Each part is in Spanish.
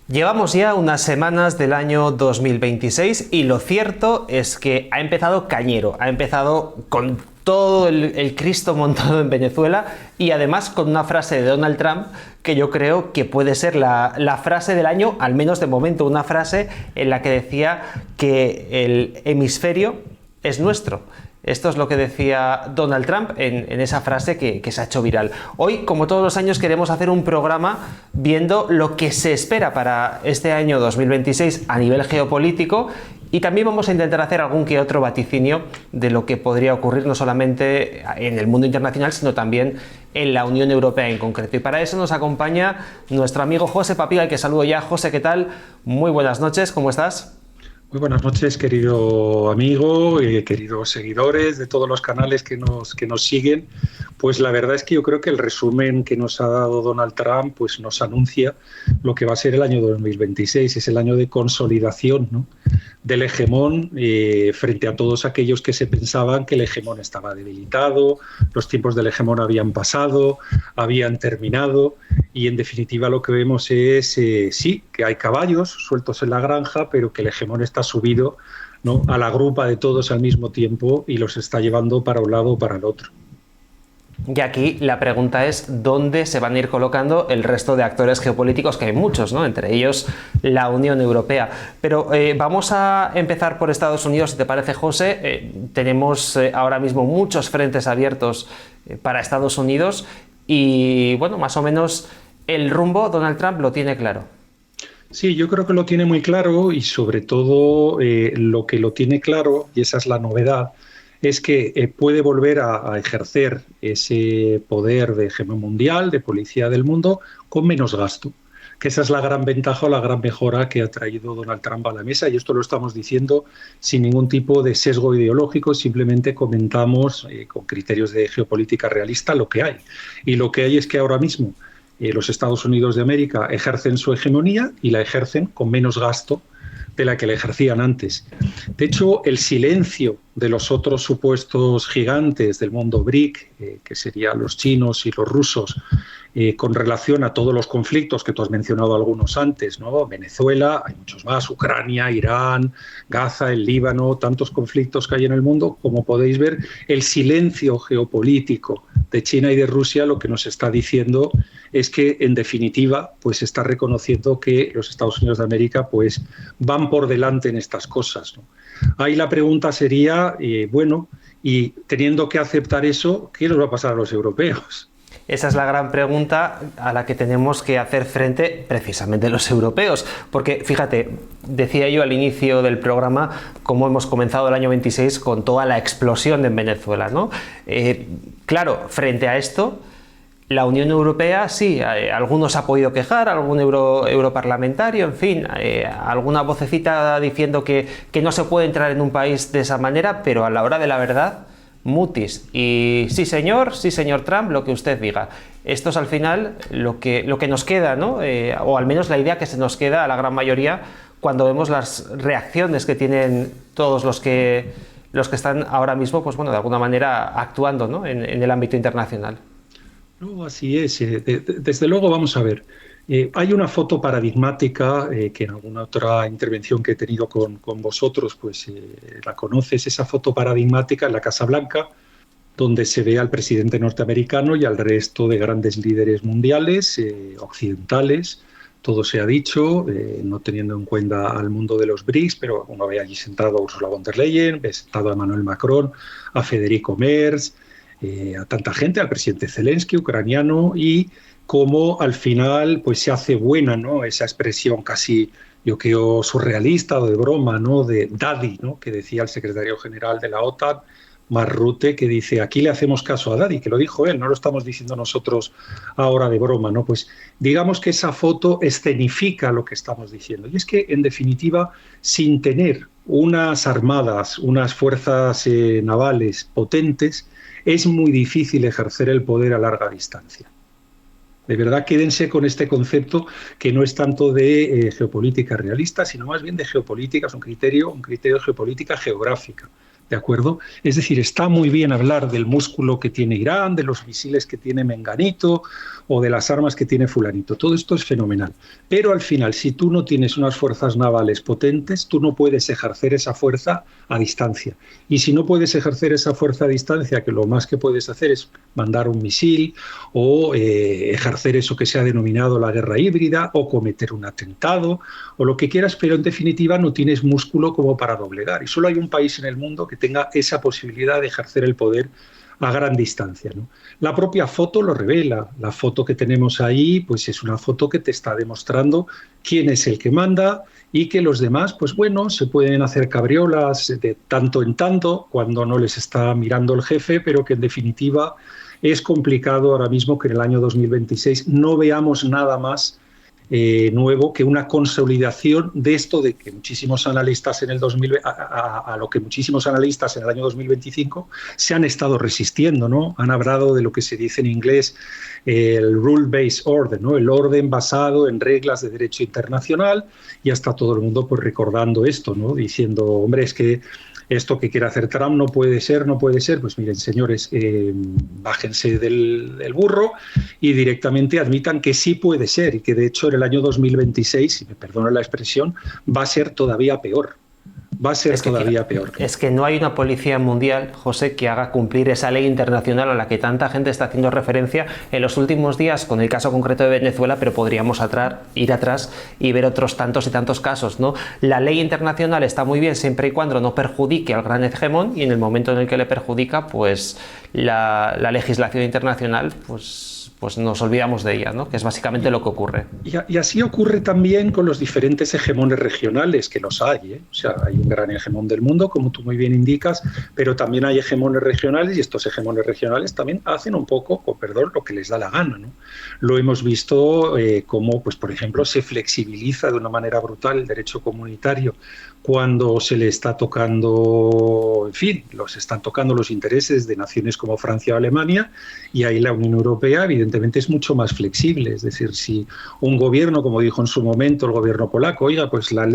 Llevamos ya unas semanas del año 2026 y lo cierto es que ha empezado cañero, ha empezado con todo el Cristo montado en Venezuela y además con una frase de Donald Trump que yo creo que puede ser la frase del año, al menos de momento, una frase en la que decía que el hemisferio es nuestro. Esto es lo que decía Donald Trump en esa frase que se ha hecho viral. Hoy, como todos los años, queremos hacer un programa viendo lo que se espera para este año 2026 a nivel geopolítico y también vamos a intentar hacer algún que otro vaticinio de lo que podría ocurrir no solamente en el mundo internacional, sino también en la Unión Europea en concreto. Y para eso nos acompaña nuestro amigo José Papiga, al que saludo ya. José, ¿qué tal? Muy buenas noches, ¿cómo estás? Muy buenas noches, querido amigo, queridos seguidores de todos los canales que nos siguen. Pues la verdad es que yo creo que el resumen que nos ha dado Donald Trump pues nos anuncia lo que va a ser el año 2026. Es el año de consolidación, ¿no?, del hegemón frente a todos aquellos que se pensaban que el hegemón estaba debilitado, los tiempos del hegemón habían pasado, habían terminado. Y en definitiva lo que vemos es, sí, que hay caballos sueltos en la granja, pero que el hegemón está subido, ¿no?, a la grupa de todos al mismo tiempo y los está llevando para un lado o para el otro. Y aquí la pregunta es dónde se van a ir colocando el resto de actores geopolíticos, que hay muchos, ¿no?, entre ellos la Unión Europea. Pero vamos a empezar por Estados Unidos, si te parece, José. Tenemos ahora mismo muchos frentes abiertos para Estados Unidos y, bueno, más o menos el rumbo Donald Trump lo tiene claro. Sí, yo creo que lo tiene muy claro y sobre todo lo que lo tiene claro, y esa es la novedad, es que puede volver a ejercer ese poder de hegemón mundial, de policía del mundo, con menos gasto. Que esa es la gran ventaja o la gran mejora que ha traído Donald Trump a la mesa, y esto lo estamos diciendo sin ningún tipo de sesgo ideológico, simplemente comentamos con criterios de geopolítica realista lo que hay. Y lo que hay es que ahora mismo los Estados Unidos de América ejercen su hegemonía y la ejercen con menos gasto de la que la ejercían antes. De hecho, el silencio de los otros supuestos gigantes del mundo BRIC, que serían los chinos y los rusos, con relación a todos los conflictos que tú has mencionado algunos antes, ¿no? Venezuela, hay muchos más, Ucrania, Irán, Gaza, el Líbano, tantos conflictos que hay en el mundo. Como podéis ver, el silencio geopolítico de China y de Rusia lo que nos está diciendo es que, en definitiva, pues está reconociendo que los Estados Unidos de América pues van por delante en estas cosas, ¿no? Ahí la pregunta sería, bueno, y teniendo que aceptar eso, ¿qué nos va a pasar a los europeos? Esa es la gran pregunta a la que tenemos que hacer frente precisamente los europeos, porque fíjate, decía yo al inicio del programa cómo hemos comenzado el año 26 con toda la explosión en Venezuela, ¿no? Claro, frente a esto, la Unión Europea sí, algunos ha podido quejar, algún europarlamentario, en fin, alguna vocecita diciendo que no se puede entrar en un país de esa manera, pero a la hora de la verdad, mutis. Y sí señor Trump, lo que usted diga. Esto es al final lo que nos queda, ¿no? O al menos la idea que se nos queda a la gran mayoría cuando vemos las reacciones que tienen todos los que están ahora mismo, pues bueno, de alguna manera actuando, ¿no?, en el ámbito internacional. No, así es. Desde luego, vamos a ver. Hay una foto paradigmática que en alguna otra intervención que he tenido con vosotros, pues la conoces, esa foto paradigmática en la Casa Blanca, donde se ve al presidente norteamericano y al resto de grandes líderes mundiales, occidentales, todo se ha dicho, no teniendo en cuenta al mundo de los BRICS, pero uno ve allí sentado a Ursula von der Leyen, ve sentado a Emmanuel Macron, a Federico Merz, a tanta gente, al presidente Zelensky, ucraniano, y cómo al final pues se hace buena, ¿no?, esa expresión casi, yo creo, surrealista o de broma, ¿no?, de daddy, ¿no?, que decía el secretario general de la OTAN, Mark Rutte, que dice, aquí le hacemos caso a daddy, que lo dijo él, no lo estamos diciendo nosotros ahora de broma, ¿no? Pues digamos que esa foto escenifica lo que estamos diciendo. Y es que, en definitiva, sin tener unas armadas, unas fuerzas navales potentes, es muy difícil ejercer el poder a larga distancia. De verdad, quédense con este concepto que no es tanto de geopolítica realista, sino más bien de geopolítica, es un criterio de geopolítica geográfica. ¿De acuerdo? Es decir, está muy bien hablar del músculo que tiene Irán, de los misiles que tiene Menganito o de las armas que tiene Fulanito. Todo esto es fenomenal. Pero al final, si tú no tienes unas fuerzas navales potentes, tú no puedes ejercer esa fuerza a distancia. Y si no puedes ejercer esa fuerza a distancia, que lo más que puedes hacer es mandar un misil o ejercer eso que se ha denominado la guerra híbrida o cometer un atentado o lo que quieras, pero en definitiva no tienes músculo como para doblegar. Y solo hay un país en el mundo que tenga esa posibilidad de ejercer el poder a gran distancia, ¿no? La propia foto lo revela. La foto que tenemos ahí pues es una foto que te está demostrando quién es el que manda y que los demás, pues bueno, se pueden hacer cabriolas de tanto en tanto cuando no les está mirando el jefe, pero que en definitiva es complicado ahora mismo que en el año 2026 no veamos nada más nuevo que una consolidación de esto de que muchísimos analistas en el 2000, a lo que muchísimos analistas en el año 2025 se han estado resistiendo, ¿no? Han hablado de lo que se dice en inglés el rule-based order, ¿no? El orden basado en reglas de derecho internacional, y hasta todo el mundo pues recordando esto, ¿no? Diciendo, hombre, es que esto que quiere hacer Trump no puede ser, no puede ser. Pues miren, señores, bájense del burro y directamente admitan que sí puede ser y que de hecho en el año 2026, si me perdonan la expresión, va a ser todavía peor. Va a ser todavía peor. Es que no hay una policía mundial, José, que haga cumplir esa ley internacional a la que tanta gente está haciendo referencia en los últimos días con el caso concreto de Venezuela, pero podríamos ir atrás y ver otros tantos y tantos casos, ¿no? La ley internacional está muy bien siempre y cuando no perjudique al gran hegemón, y en el momento en el que le perjudica, pues la legislación internacional, pues nos olvidamos de ella, ¿no? Que es básicamente lo que ocurre. Y así ocurre también con los diferentes hegemones regionales, que los hay, ¿eh? O sea, hay un gran hegemón del mundo, como tú muy bien indicas, pero también hay hegemones regionales, y estos hegemones regionales también hacen un poco, con perdón, lo que les da la gana, ¿no? Lo hemos visto como, pues, por ejemplo, se flexibiliza de una manera brutal el derecho comunitario cuando se le está tocando, en fin, los están tocando los intereses de naciones como Francia o Alemania, y ahí la Unión Europea evidentemente es mucho más flexible. Es decir, si un gobierno, como dijo en su momento el gobierno polaco, oiga, pues la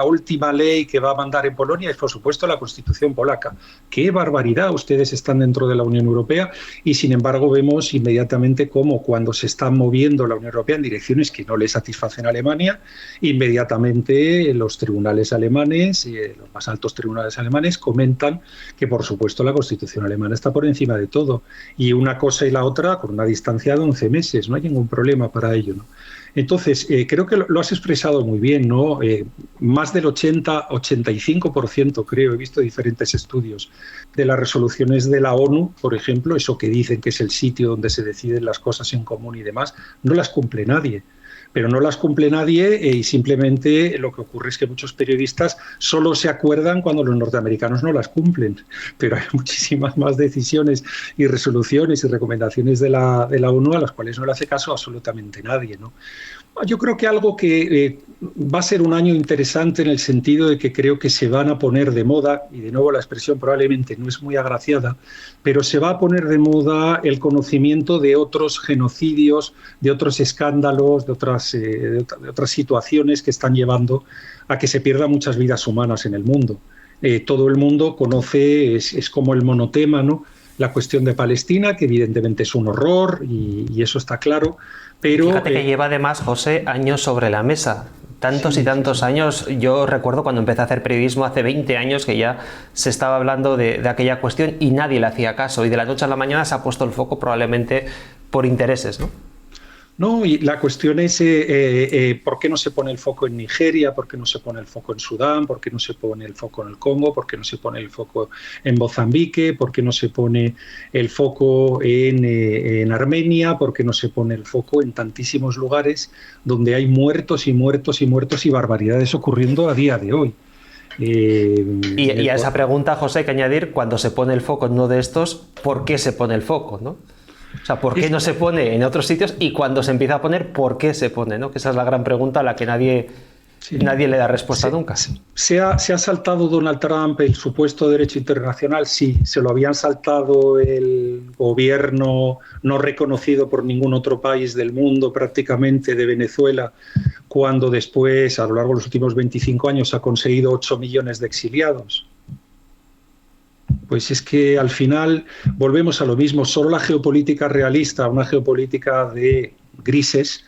última ley que va a mandar en Polonia es por supuesto la Constitución polaca. ¡Qué barbaridad! Ustedes están dentro de la Unión Europea, y sin embargo vemos inmediatamente cómo cuando se está moviendo la Unión Europea en direcciones que no le satisfacen a Alemania, inmediatamente los tribunales alemanes, los más altos tribunales alemanes, comentan que por supuesto la Constitución alemana está por encima de todo, y una cosa y la otra con una distancia de 11 meses, no hay ningún problema para ello, ¿no? Entonces, creo que lo has expresado muy bien, ¿no? Más del 80-85%, creo, he visto diferentes estudios de las resoluciones de la ONU, por ejemplo, eso que dicen que es el sitio donde se deciden las cosas en común y demás, no las cumple nadie. Pero no las cumple nadie, y simplemente lo que ocurre es que muchos periodistas solo se acuerdan cuando los norteamericanos no las cumplen, pero hay muchísimas más decisiones y resoluciones y recomendaciones de la ONU a las cuales no le hace caso absolutamente nadie, ¿no? Yo creo que algo que va a ser un año interesante en el sentido de que creo que se van a poner de moda, y de nuevo la expresión probablemente no es muy agraciada, pero se va a poner de moda el conocimiento de otros genocidios, de otros escándalos, de otras situaciones que están llevando a que se pierdan muchas vidas humanas en el mundo. Todo el mundo conoce, es como el monotema, ¿no?, la cuestión de Palestina, que evidentemente es un horror, y eso está claro. Pero, fíjate que lleva además, José, años sobre la mesa. Tantos y tantos años. Yo recuerdo cuando empecé a hacer periodismo hace 20 años que ya se estaba hablando de aquella cuestión y nadie le hacía caso. Y de la noche a la mañana se ha puesto el foco probablemente por intereses, ¿no? No, y la cuestión es ¿por qué no se pone el foco en Nigeria? ¿Por qué no se pone el foco en Sudán? ¿Por qué no se pone el foco en el Congo? ¿Por qué no se pone el foco en Mozambique? ¿Por qué no se pone el foco en Armenia? ¿Por qué no se pone el foco en tantísimos lugares donde hay muertos y muertos y muertos y barbaridades ocurriendo a día de hoy? Y a esa pregunta, José, hay que añadir, cuando se pone el foco en uno de estos, ¿por qué se pone el foco, no? O sea, ¿por qué no se pone en otros sitios? Y cuando se empieza a poner, ¿por qué se pone, ¿no? Que esa es la gran pregunta a la que nadie le da respuesta nunca. ¿Se ha saltado Donald Trump el supuesto derecho internacional? Sí, se lo habían saltado el gobierno no reconocido por ningún otro país del mundo, prácticamente, de Venezuela, cuando después, a lo largo de los últimos 25 años, ha conseguido 8 millones de exiliados. Pues es que al final volvemos a lo mismo, solo la geopolítica realista, una geopolítica de grises,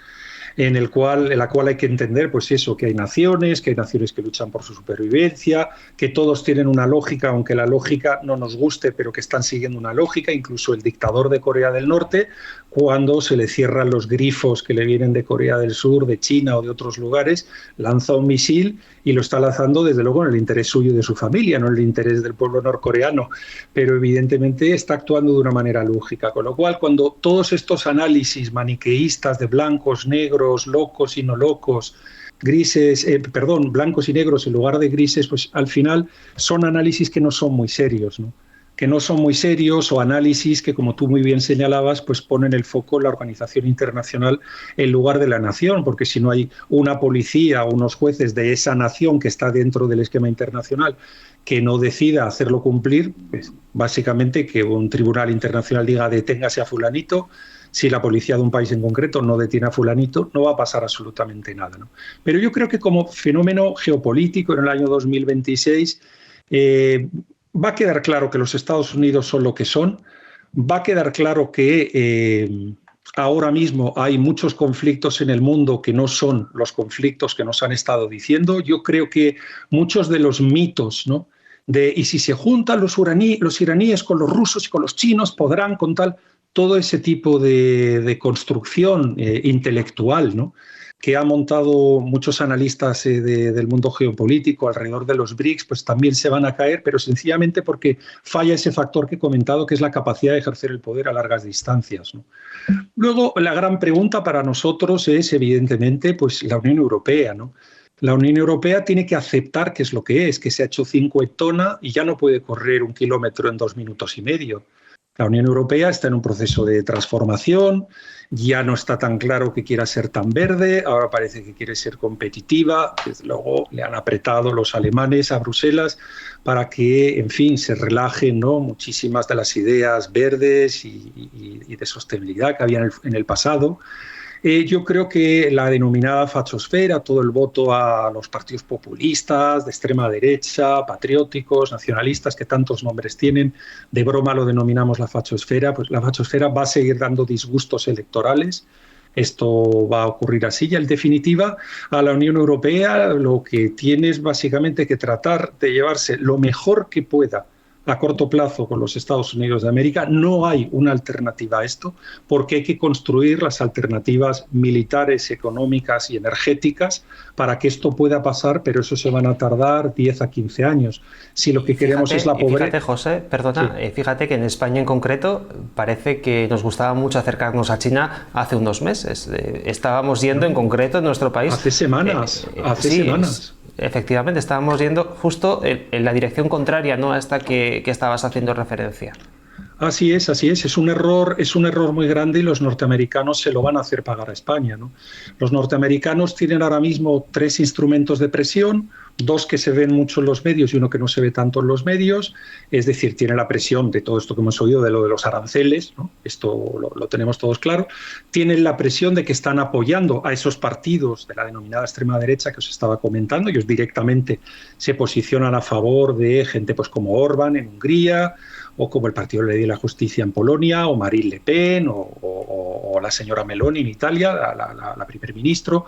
en la cual hay que entender, pues eso, que hay naciones que luchan por su supervivencia, que todos tienen una lógica, aunque la lógica no nos guste, pero que están siguiendo una lógica. Incluso el dictador de Corea del Norte, cuando se le cierran los grifos que le vienen de Corea del Sur, de China o de otros lugares, lanza un misil y lo está lanzando desde luego en el interés suyo y de su familia, no en el interés del pueblo norcoreano, pero evidentemente está actuando de una manera lógica. Con lo cual, cuando todos estos análisis maniqueístas de blancos, negros, locos y no locos, blancos y negros en lugar de grises, pues al final son análisis que no son muy serios, ¿no? Que no son muy serios, o análisis que, como tú muy bien señalabas, pues ponen el foco en la organización internacional en lugar de la nación, porque si no hay una policía o unos jueces de esa nación que está dentro del esquema internacional que no decida hacerlo cumplir, pues básicamente que un tribunal internacional diga deténgase a fulanito. Si la policía de un país en concreto no detiene a fulanito, no va a pasar absolutamente nada, ¿no? Pero yo creo que como fenómeno geopolítico en el año 2026 va a quedar claro que los Estados Unidos son lo que son, va a quedar claro que ahora mismo hay muchos conflictos en el mundo que no son los conflictos que nos han estado diciendo. Yo creo que muchos de los mitos, ¿no?, y si se juntan los iraníes con los rusos y con los chinos, podrán con tal, todo ese tipo de construcción intelectual, ¿no?, que han montado muchos analistas del mundo geopolítico alrededor de los BRICS, pues también se van a caer, pero sencillamente porque falla ese factor que he comentado, que es la capacidad de ejercer el poder a largas distancias, ¿no? Luego, la gran pregunta para nosotros es, evidentemente, pues la Unión Europea, ¿no? La Unión Europea tiene que aceptar que es lo que se ha hecho cincuentona y ya no puede correr 1 kilómetro en 2 minutos y medio. La Unión Europea está en un proceso de transformación, ya no está tan claro que quiera ser tan verde, ahora parece que quiere ser competitiva. Desde luego le han apretado los alemanes a Bruselas para que, en fin, se relajen, ¿no?, muchísimas de las ideas verdes y de sostenibilidad que había en el pasado. Yo creo que la denominada fachosfera, todo el voto a los partidos populistas, de extrema derecha, patrióticos, nacionalistas, que tantos nombres tienen, de broma lo denominamos la fachosfera, pues la fachosfera va a seguir dando disgustos electorales. Esto va a ocurrir así, y en definitiva a la Unión Europea lo que tiene es básicamente que tratar de llevarse lo mejor que pueda a corto plazo con los Estados Unidos de América. No hay una alternativa a esto, porque hay que construir las alternativas militares, económicas y energéticas para que esto pueda pasar, pero eso se van a tardar 10 a 15 años. Si lo que queremos es la pobreza... Fíjate, José, perdona, sí. Fíjate que en España en concreto parece que nos gustaba mucho acercarnos a China hace unos meses. Estábamos yendo en concreto en nuestro país... Hace semanas, semanas. Efectivamente, estábamos yendo justo en la dirección contraria, ¿no?, a esta que estabas haciendo referencia. Así es. Es un error muy grande, y los norteamericanos se lo van a hacer pagar a España, ¿no? Los norteamericanos tienen ahora mismo 3 instrumentos de presión, 2 que se ven mucho en los medios y 1 que no se ve tanto en los medios. Es decir, tiene la presión de todo esto que hemos oído, de lo de los aranceles, ¿no? Esto lo tenemos todos claro. Tienen la presión de que están apoyando a esos partidos de la denominada extrema derecha que os estaba comentando. Ellos directamente se posicionan a favor de gente pues como Orbán en Hungría, o como el Partido de la Ley y la Justicia en Polonia, o Marine Le Pen, o la señora Meloni en Italia, la primer ministro.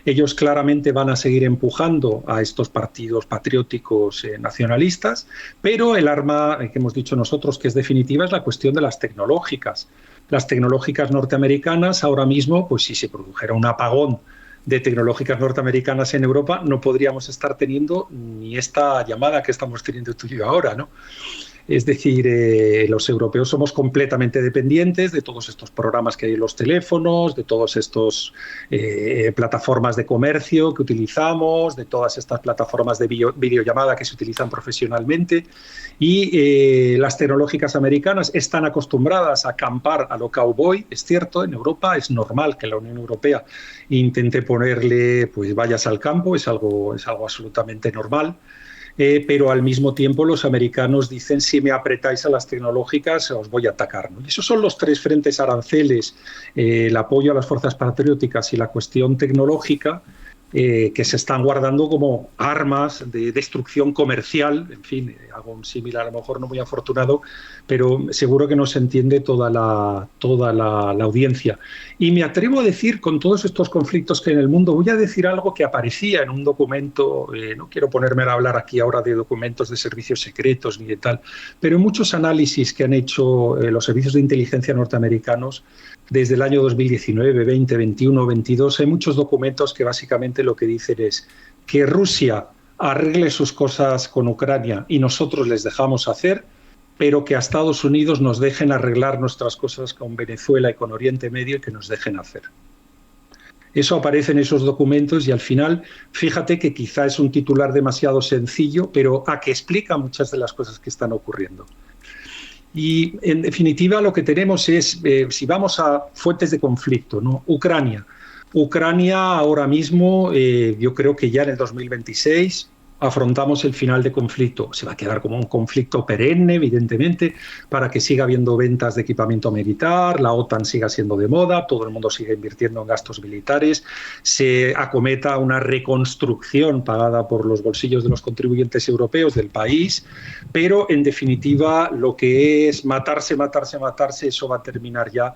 Ellos claramente van a seguir empujando a estos partidos patrióticos nacionalistas, pero el arma que hemos dicho nosotros que es definitiva es la cuestión de las tecnológicas. Las tecnológicas norteamericanas ahora mismo, pues si se produjera un apagón de tecnológicas norteamericanas en Europa, no podríamos estar teniendo ni esta llamada que estamos teniendo tú y yo ahora, ¿no? Es decir, los europeos somos completamente dependientes de todos estos programas que hay en los teléfonos, de todas estas plataformas de comercio que utilizamos, de todas estas plataformas de videollamada que se utilizan profesionalmente, y las tecnológicas americanas están acostumbradas a acampar a lo cowboy. Es cierto, en Europa es normal que la Unión Europea intente ponerle pues vallas al campo, es algo absolutamente normal. Pero al mismo tiempo los americanos dicen: si me apretáis a las tecnológicas os voy a atacar, ¿no? Y esos son los 3 frentes: aranceles, el apoyo a las fuerzas patrióticas y la cuestión tecnológica. que se están guardando como armas de destrucción comercial. En fin, hago un símil a lo mejor no muy afortunado, pero seguro que no se entiende toda la audiencia. Y me atrevo a decir, con todos estos conflictos que hay en el mundo, voy a decir algo que aparecía en un documento, no quiero ponerme a hablar aquí ahora de documentos de servicios secretos ni de tal, pero en muchos análisis que han hecho los servicios de inteligencia norteamericanos, desde el año 2019, 20, 21, 22, hay muchos documentos que básicamente lo que dicen es que Rusia arregle sus cosas con Ucrania y nosotros les dejamos hacer, pero que a Estados Unidos nos dejen arreglar nuestras cosas con Venezuela y con Oriente Medio y que nos dejen hacer. Eso aparece en esos documentos y al final, fíjate que quizá es un titular demasiado sencillo, pero que explica muchas de las cosas que están ocurriendo. Y en definitiva lo que tenemos es, si vamos a fuentes de conflicto, ¿no? Ucrania ahora mismo, yo creo que ya en el 2026 afrontamos el final de conflicto. Se va a quedar como un conflicto perenne, evidentemente, para que siga habiendo ventas de equipamiento militar, la OTAN siga siendo de moda, todo el mundo siga invirtiendo en gastos militares, se acometa una reconstrucción pagada por los bolsillos de los contribuyentes europeos del país, pero en definitiva lo que es matarse, eso va a terminar ya.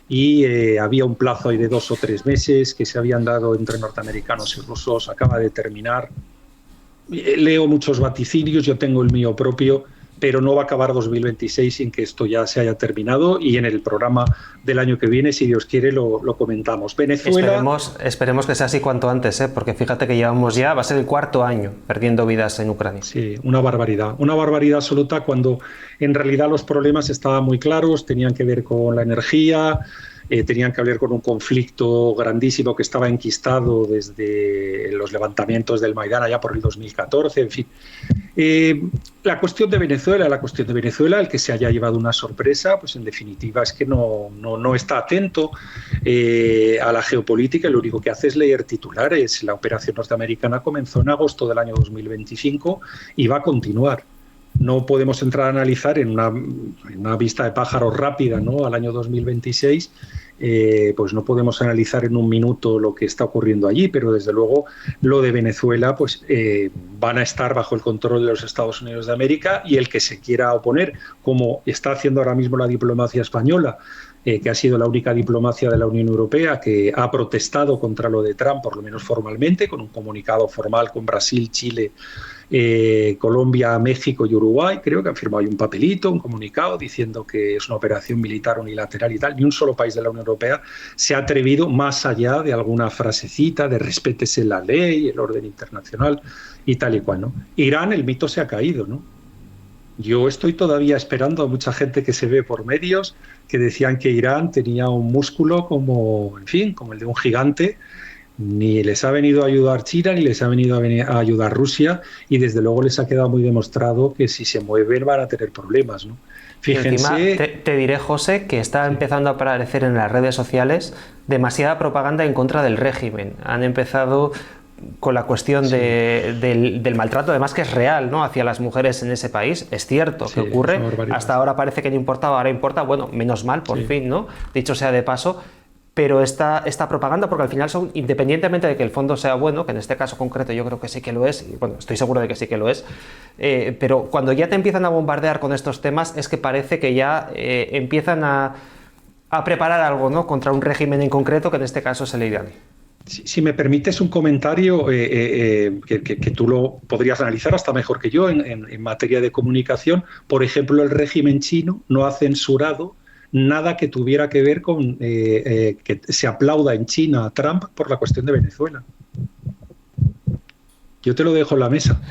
Y había un plazo ahí de 2 o 3 meses que se habían dado entre norteamericanos y rusos, acaba de terminar. Leo muchos vaticinios, yo tengo el mío propio, pero no va a acabar 2026 sin que esto ya se haya terminado, y en el programa del año que viene, si Dios quiere, lo comentamos. Venezuela... Esperemos que sea así cuanto antes, porque fíjate que llevamos ya, va a ser el 4º año perdiendo vidas en Ucrania. Sí, una barbaridad absoluta, cuando en realidad los problemas estaban muy claros, tenían que ver con la energía, tenían que ver con un conflicto grandísimo que estaba enquistado desde los levantamientos del Maidán allá por el 2014, en fin. La cuestión de Venezuela, el que se haya llevado una sorpresa, pues en definitiva es que no está atento a la geopolítica, lo único que hace es leer titulares. La operación norteamericana comenzó en agosto del año 2025 y va a continuar. No podemos entrar a analizar en una vista de pájaros rápida, ¿no?, al año 2026, pues no podemos analizar en un minuto lo que está ocurriendo allí, pero desde luego lo de Venezuela pues van a estar bajo el control de los Estados Unidos de América, y el que se quiera oponer, como está haciendo ahora mismo la diplomacia española, que ha sido la única diplomacia de la Unión Europea que ha protestado contra lo de Trump, por lo menos formalmente, con un comunicado formal con Brasil, Chile, Colombia, México y Uruguay. Creo que han firmado ahí un papelito, un comunicado diciendo que es una operación militar unilateral y tal. Ni un solo país de la Unión Europea se ha atrevido, más allá de alguna frasecita de respétese la ley, el orden internacional y tal y cual, ¿no? Irán, el mito se ha caído, ¿no? Yo estoy todavía esperando a mucha gente que se ve por medios que decían que Irán tenía un músculo como el de un gigante. Ni les ha venido a ayudar China, ni les ha venido a ayudar Rusia, y desde luego les ha quedado muy demostrado que si se mueven van a tener problemas, ¿no? Fíjense. Encima, te diré, José, que está empezando a aparecer en las redes sociales demasiada propaganda en contra del régimen. Han empezado con la cuestión del maltrato, además que es real, ¿no?, hacia las mujeres en ese país. Es cierto que ocurre. Hasta ahora parece que no importaba, ahora importa. Bueno, menos mal, por fin, ¿no? Dicho sea de paso. Pero esta propaganda, porque al final son, independientemente de que el fondo sea bueno, que en este caso concreto yo creo que sí que lo es, y bueno, estoy seguro de que sí que lo es, pero cuando ya te empiezan a bombardear con estos temas es que parece que ya empiezan a preparar algo, ¿no?, contra un régimen en concreto, que en este caso es el iraní. Si me permites un comentario que tú lo podrías analizar hasta mejor que yo en materia de comunicación. Por ejemplo, el régimen chino no ha censurado nada que tuviera que ver con que se aplauda en China a Trump por la cuestión de Venezuela. Yo te lo dejo en la mesa.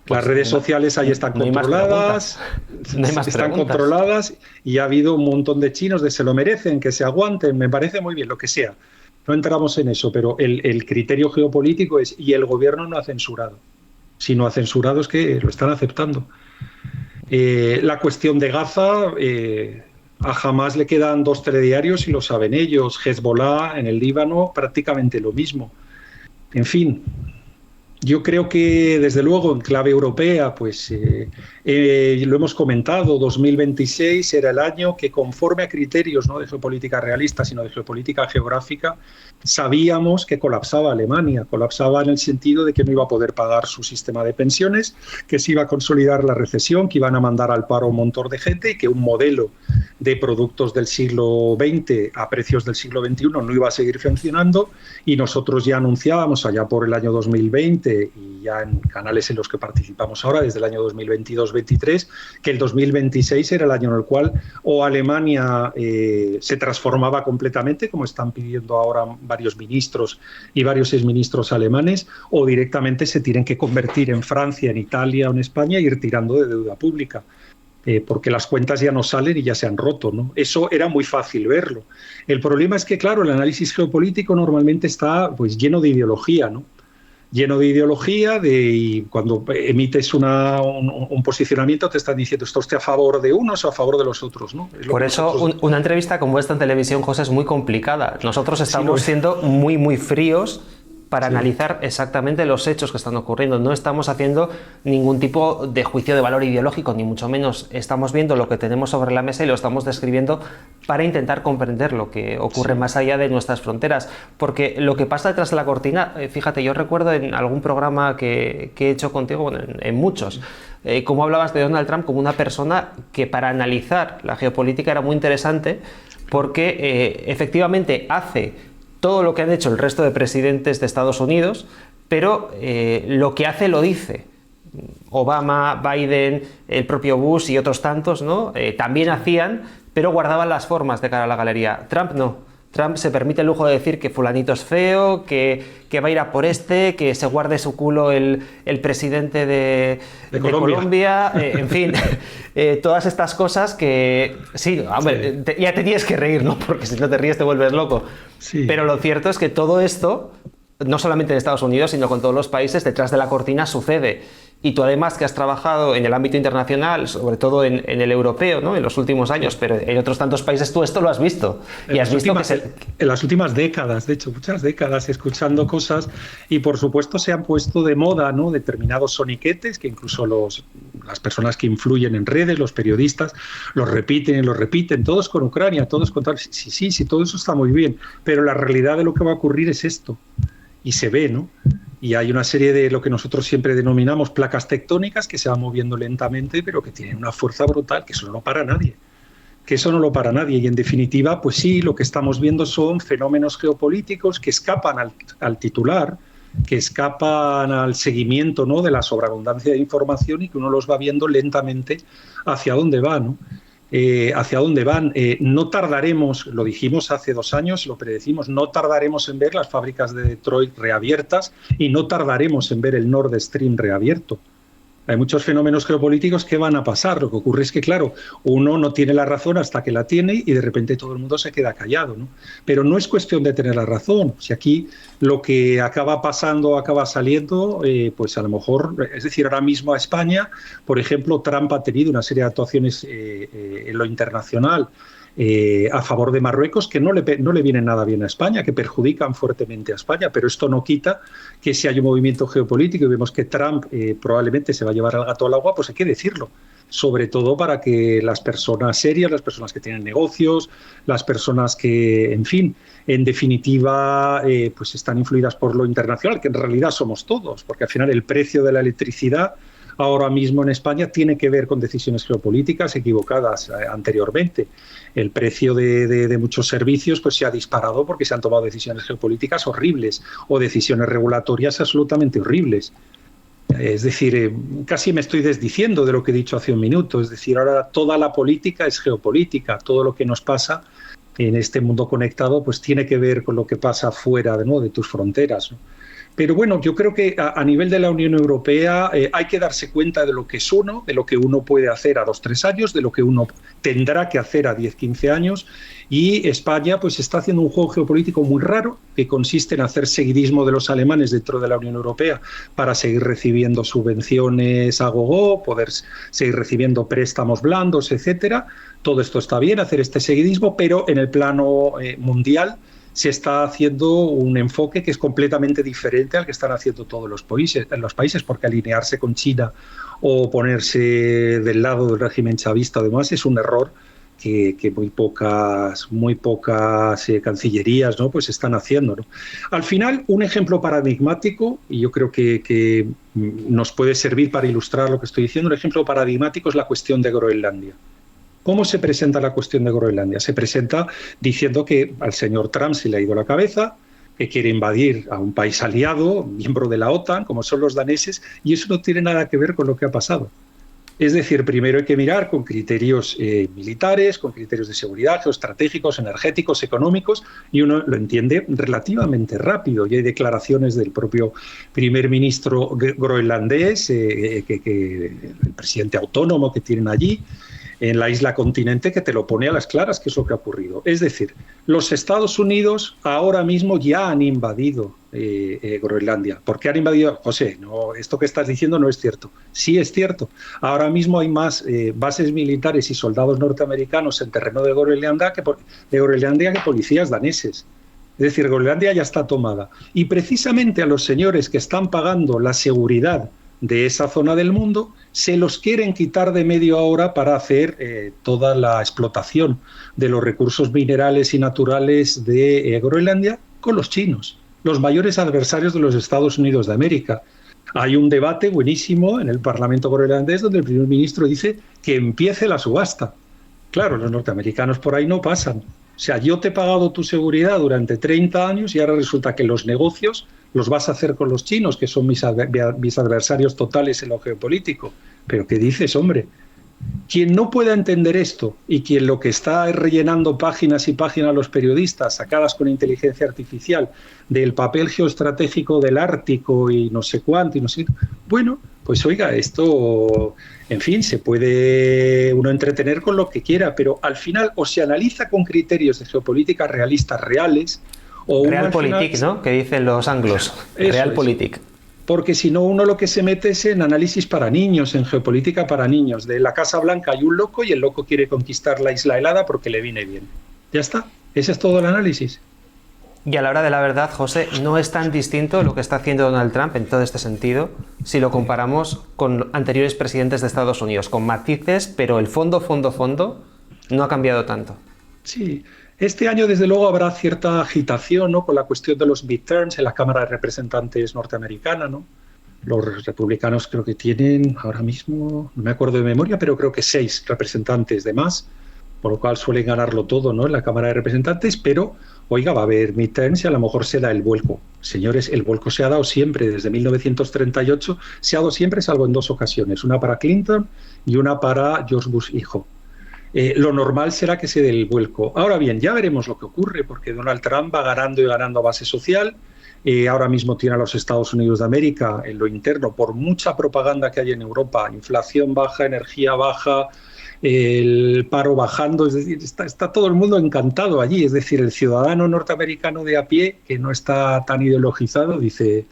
Las redes sociales ahí están controladas, están controladas, y ha habido un montón de chinos de se lo merecen, que se aguanten, me parece muy bien, lo que sea. No entramos en eso, pero el criterio geopolítico es, y el gobierno no ha censurado. Si no ha censurado es que lo están aceptando. La cuestión de Gaza... a Hamás le quedan 2 telediarios y lo saben ellos. Hezbollah en el Líbano, prácticamente lo mismo. En fin, Yo creo que, desde luego, en clave europea, pues lo hemos comentado, 2026 era el año que, conforme a criterios no de geopolítica realista, sino de geopolítica geográfica, sabíamos que colapsaba Alemania. Colapsaba en el sentido de que no iba a poder pagar su sistema de pensiones, que se iba a consolidar la recesión, que iban a mandar al paro a un montón de gente y que un modelo de productos del siglo XX a precios del siglo XXI no iba a seguir funcionando. Y nosotros ya anunciábamos allá por el año 2020 y ya en canales en los que participamos ahora desde el año 2022-23 que el 2026 era el año en el cual o Alemania se transformaba completamente, como están pidiendo ahora varios ministros y varios exministros alemanes, o directamente se tienen que convertir en Francia, en Italia o en España e ir tirando de deuda pública. Porque las cuentas ya no salen y ya se han roto, ¿no? Eso era muy fácil verlo. El problema es que, claro, el análisis geopolítico normalmente está pues lleno de ideología, ¿no? Lleno de ideología, y cuando emites un posicionamiento te están diciendo, ¿está usted a favor de unos o a favor de los otros, ¿no? Por eso una entrevista como esta en televisión, José, es muy complicada. Nosotros estamos siendo muy, muy fríos para analizar exactamente los hechos que están ocurriendo. No estamos haciendo ningún tipo de juicio de valor ideológico, ni mucho menos. Estamos viendo lo que tenemos sobre la mesa y lo estamos describiendo para intentar comprender lo que ocurre más allá de nuestras fronteras. Porque lo que pasa detrás de la cortina, fíjate, yo recuerdo en algún programa que he hecho contigo, bueno, en muchos, cómo hablabas de Donald Trump como una persona que, para analizar la geopolítica, era muy interesante porque efectivamente hace todo lo que han hecho el resto de presidentes de Estados Unidos, pero lo que hace lo dice. Obama, Biden, el propio Bush y otros tantos, ¿no? También hacían, pero guardaban las formas de cara a la galería. Trump no. Trump se permite el lujo de decir que fulanito es feo, que va a ir a por que se guarde su culo el presidente de Colombia, en fin, todas estas cosas que, sí, hombre, ya te tienes que reír, ¿no? Porque si no te ríes te vuelves loco. Sí. Pero lo cierto es que todo esto, no solamente en Estados Unidos, sino con todos los países, detrás de la cortina sucede. Y tú, además, que has trabajado en el ámbito internacional, sobre todo en el europeo, ¿no? En los últimos años, pero en otros tantos países tú esto lo has visto. Y has visto en las últimas décadas, de hecho, muchas décadas, escuchando cosas, y por supuesto se han puesto de moda, ¿no? Determinados soniquetes que incluso las personas que influyen en redes, los periodistas, los repiten, todos con Ucrania, todos con tal. Sí, todo eso está muy bien, pero la realidad de lo que va a ocurrir es esto. Y se ve, ¿no? Y hay una serie de lo que nosotros siempre denominamos placas tectónicas que se van moviendo lentamente, pero que tienen una fuerza brutal, que eso no lo para nadie. Y en definitiva, pues sí, lo que estamos viendo son fenómenos geopolíticos que escapan al titular, que escapan al seguimiento, ¿no? De la sobreabundancia de información, y que uno los va viendo lentamente hacia dónde va, ¿no? No tardaremos, lo dijimos hace 2 años, lo predecimos, no tardaremos en ver las fábricas de Detroit reabiertas y no tardaremos en ver el Nord Stream reabierto. Hay muchos fenómenos geopolíticos que van a pasar. Lo que ocurre es que, claro, uno no tiene la razón hasta que la tiene y de repente todo el mundo se queda callado, ¿no? Pero no es cuestión de tener la razón. Si aquí lo que acaba pasando acaba saliendo, pues a lo mejor, es decir, ahora mismo a España, por ejemplo, Trump ha tenido una serie de actuaciones en lo internacional a favor de Marruecos que no le vienen nada bien a España, que perjudican fuertemente a España, pero esto no quita que si hay un movimiento geopolítico y vemos que Trump probablemente se va a llevar al gato al agua, pues hay que decirlo, sobre todo para que las personas serias, las personas que tienen negocios, las personas que, en fin, en definitiva, pues están influidas por lo internacional, que en realidad somos todos, porque al final el precio de la electricidad ahora mismo en España tiene que ver con decisiones geopolíticas equivocadas anteriormente. El precio de muchos servicios pues se ha disparado porque se han tomado decisiones geopolíticas horribles o decisiones regulatorias absolutamente horribles. Es decir, casi me estoy desdiciendo de lo que he dicho hace un minuto. Es decir, ahora toda la política es geopolítica. Todo lo que nos pasa en este mundo conectado pues tiene que ver con lo que pasa fuera, ¿no?, de tus fronteras, ¿no? Pero bueno, yo creo que a nivel de la Unión Europea hay que darse cuenta de lo que es uno, de lo que uno puede hacer a 2-3 años, de lo que uno tendrá que hacer a 10-15 años. Y España pues está haciendo un juego geopolítico muy raro que consiste en hacer seguidismo de los alemanes dentro de la Unión Europea para seguir recibiendo subvenciones a gogo, poder seguir recibiendo préstamos blandos, etcétera. Todo esto está bien, hacer este seguidismo, pero en el plano mundial se está haciendo un enfoque que es completamente diferente al que están haciendo todos los países, porque alinearse con China o ponerse del lado del régimen chavista, además, es un error que muy pocas cancillerías, ¿no?, pues están haciendo, ¿no? Al final, un ejemplo paradigmático, y yo creo que nos puede servir para ilustrar lo que estoy diciendo, un ejemplo paradigmático es la cuestión de Groenlandia. ¿Cómo se presenta la cuestión de Groenlandia? Se presenta diciendo que al señor Trump se le ha ido la cabeza, que quiere invadir a un país aliado, miembro de la OTAN, como son los daneses, y eso no tiene nada que ver con lo que ha pasado. Es decir, primero hay que mirar con criterios militares, con criterios de seguridad, geoestratégicos, energéticos, económicos, y uno lo entiende relativamente rápido. Y hay declaraciones del propio primer ministro groenlandés, el presidente autónomo que tienen allí, en la isla continente, que te lo pone a las claras qué es lo que ha ocurrido. Es decir, los Estados Unidos ahora mismo ya han invadido Groenlandia. ¿Por qué han invadido? José, no, esto que estás diciendo no es cierto. Sí es cierto. Ahora mismo hay más bases militares y soldados norteamericanos en terreno de Groenlandia que policías daneses. Es decir, Groenlandia ya está tomada. Y precisamente a los señores que están pagando la seguridad de esa zona del mundo, se los quieren quitar de medio ahora para hacer toda la explotación de los recursos minerales y naturales de Groenlandia con los chinos, los mayores adversarios de los Estados Unidos de América. Hay un debate buenísimo en el Parlamento groenlandés donde el primer ministro dice que empiece la subasta. Claro, los norteamericanos por ahí no pasan. O sea, yo te he pagado tu seguridad durante 30 años y ahora resulta que los negocios los vas a hacer con los chinos, que son mis adversarios totales en lo geopolítico. ¿Pero qué dices, hombre? Quien no pueda entender esto y quien lo que está es rellenando páginas y páginas a los periodistas sacadas con inteligencia artificial del papel geoestratégico del Ártico y no sé cuánto y no sé... Bueno, pues oiga, esto, en fin, se puede uno entretener con lo que quiera, pero al final o se analiza con criterios de geopolítica realistas reales o Realpolitik, ¿no?, que dicen los anglos. Realpolitik. Porque si no, uno lo que se mete es en análisis para niños, en geopolítica para niños. De la Casa Blanca hay un loco y el loco quiere conquistar la isla helada porque le viene bien. Ya está, ese es todo el análisis. Y a la hora de la verdad, José, no es tan distinto lo que está haciendo Donald Trump en todo este sentido si lo comparamos con anteriores presidentes de Estados Unidos, con matices, pero el fondo no ha cambiado tanto. Sí. Este año, desde luego, habrá cierta agitación, ¿no?, con la cuestión de los midterms en la Cámara de Representantes norteamericana, ¿no? Los republicanos creo que tienen ahora mismo, no me acuerdo de memoria, pero creo que 6 representantes de más, por lo cual suelen ganarlo todo, ¿no?, en la Cámara de Representantes, pero, oiga, va a haber midterms y a lo mejor se da el vuelco. Señores, el vuelco se ha dado siempre, desde 1938 se ha dado siempre, salvo en 2 ocasiones, una para Clinton y una para George Bush hijo. Lo normal será que se dé el vuelco. Ahora bien, ya veremos lo que ocurre, porque Donald Trump va ganando y ganando a base social. Ahora mismo tiene a los Estados Unidos de América en lo interno, por mucha propaganda que hay en Europa, inflación baja, energía baja, el paro bajando, es decir, está todo el mundo encantado allí. Es decir, el ciudadano norteamericano de a pie, que no está tan ideologizado, dice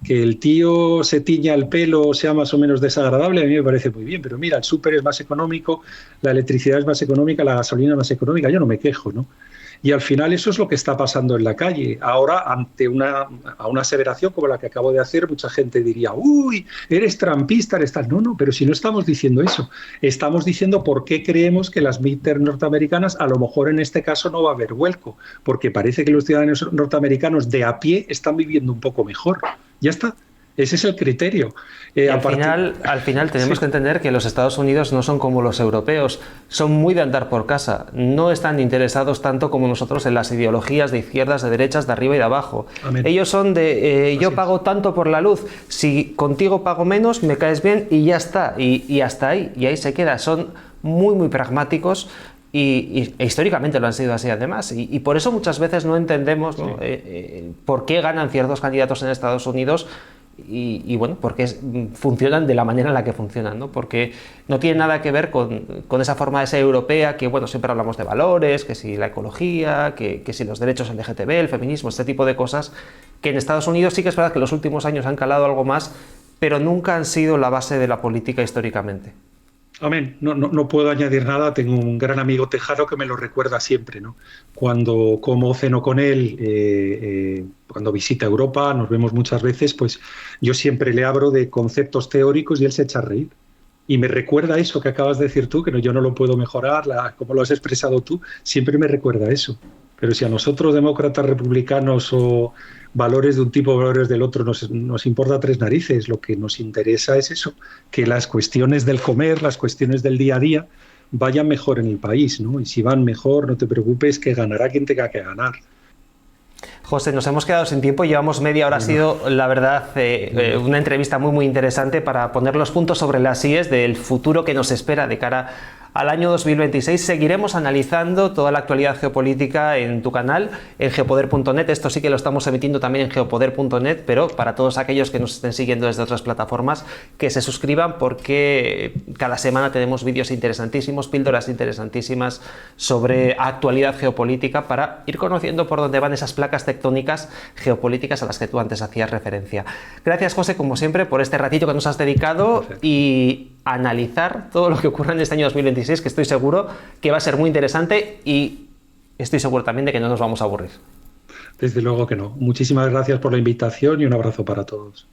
que el tío se tiña el pelo, sea más o menos desagradable, a mí me parece muy bien, pero mira, el súper es más económico, la electricidad es más económica, la gasolina es más económica, yo no me quejo, ¿no? Y al final eso es lo que está pasando en la calle. Ahora, ante una aseveración como la que acabo de hacer, mucha gente diría, uy, eres trampista, eres tal. No, pero si no estamos diciendo eso. Estamos diciendo por qué creemos que las midterms norteamericanas, a lo mejor en este caso no va a haber vuelco, porque parece que los ciudadanos norteamericanos de a pie están viviendo un poco mejor. Ya está. Ese es el criterio. Al final tenemos que entender que los Estados Unidos no son como los europeos, son muy de andar por casa, no están interesados tanto como nosotros en las ideologías de izquierdas, de derechas, de arriba y de abajo. Amén. Ellos son de yo pago tanto por la luz, si contigo pago menos, me caes bien y ya está, y hasta ahí, y ahí se queda. Son muy pragmáticos. E históricamente lo han sido así además, y por eso muchas veces no entendemos, ¿no?, por qué ganan ciertos candidatos en Estados Unidos y bueno, porque funcionan de la manera en la que funcionan, ¿no? Porque no tiene nada que ver con esa forma de ser europea, que bueno, siempre hablamos de valores, que si la ecología, que si los derechos LGTB, el feminismo, este tipo de cosas, que en Estados Unidos sí que es verdad que en los últimos años han calado algo más, pero nunca han sido la base de la política históricamente. Amén. No puedo añadir nada. Tengo un gran amigo tejano que me lo recuerda siempre, ¿no? Cuando como ceno con él, cuando visita Europa, nos vemos muchas veces, pues yo siempre le abro de conceptos teóricos y él se echa a reír. Y me recuerda eso que acabas de decir tú, que yo no lo puedo mejorar, como lo has expresado tú, siempre me recuerda eso. Pero si a nosotros, demócratas, republicanos o valores de un tipo o valores del otro, nos importa tres narices, lo que nos interesa es eso, que las cuestiones del comer, las cuestiones del día a día, vayan mejor en el país, ¿no? Y si van mejor, no te preocupes, que ganará quien tenga que ganar. José, nos hemos quedado sin tiempo, llevamos media hora, ha sido la verdad una entrevista muy interesante para poner los puntos sobre las IES del futuro que nos espera de cara al año 2026. Seguiremos analizando toda la actualidad geopolítica en tu canal, en geopoder.net. Esto sí que lo estamos emitiendo también en geopoder.net, pero para todos aquellos que nos estén siguiendo desde otras plataformas, que se suscriban porque cada semana tenemos vídeos interesantísimos, píldoras interesantísimas sobre actualidad geopolítica para ir conociendo por dónde van esas placas tectónicas geopolíticas a las que tú antes hacías referencia. Gracias, José, como siempre, por este ratito que nos has dedicado. Perfecto. Y analizar todo lo que ocurra en este año 2026, que estoy seguro que va a ser muy interesante y estoy seguro también de que no nos vamos a aburrir. Desde luego que no. Muchísimas gracias por la invitación y un abrazo para todos.